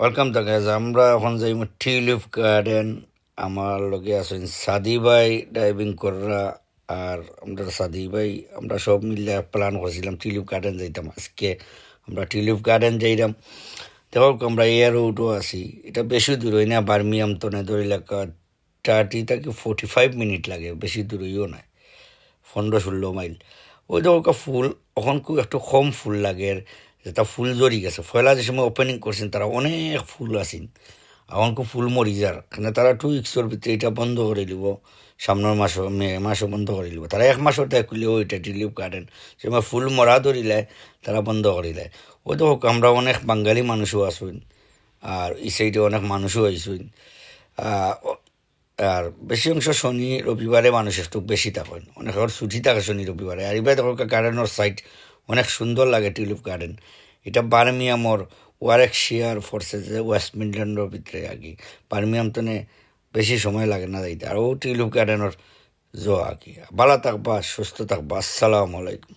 Welcome তো guys, আমরা এখন যাই টিউলিপ গার্ডেন। আমার লগে আছেন সাদি ভাই ড্রাইভিং করা, আর আমরা সাদি ভাই আমরা সব মিলে প্ল্যান করছিলাম টিউলিপ গার্ডেন যাইতাম। আজকে আমরা টিউলিপ গার্ডেন যাইলাম। দেখো আমরা এয়ার রোডও আছি, এটা বেশি দূর হয় না, বার্মিয়াম তো না, ধরে এলাকা 30 থেকে 45 মিনিট লাগে, বেশি দূর হইও না, 15-16 মাইল। ওই দেখো ফুল এখন খুব একটু কম ফুল লাগে, যেটা ফুল জড়ি গেছে। ফয়লা যে সময় ওপেনিং করছেন তারা অনেক ফুল আসেন, এখন খুব ফুল মরি যার, কারণ তারা 2 উইক্সের ভিতরে এটা বন্ধ করে দিব। সামনের মাসও মে মাসও বন্ধ করে দিব, তারা 1 মাসও তাই খুললেও এটা টিউলিপ গার্ডেন যেমন ফুল মরা ধরিলে তারা বন্ধ করিলে। ওই তো আমরা অনেক বাঙালি মানুষও আসুন, আর এই সাইডে অনেক মানুষও আইসুন। আর বেশি অংশ শনি রবিবারে মানুষ একটু বেশি থাকেন, অনেক ছুটি থাকে শনি রবিবারে। আর এবার দেখো গার্ডেনের সাইড অনেক সুন্দর লাগে টিউলিপ গার্ডেন। এটা বার্মিয়ামর ওয়ারেকশিয়ার ফোর্সেস ওয়েস্ট মিডল্যান্ডের ভিতরে আগে। বার্মিয়াম তো বেশি সময় লাগে না যাইতে। আর ও টিউলিপ গার্ডেনের জো আগে। ভালো থাকবা, সুস্থ থাকবা, আসসালামু আলাইকুম।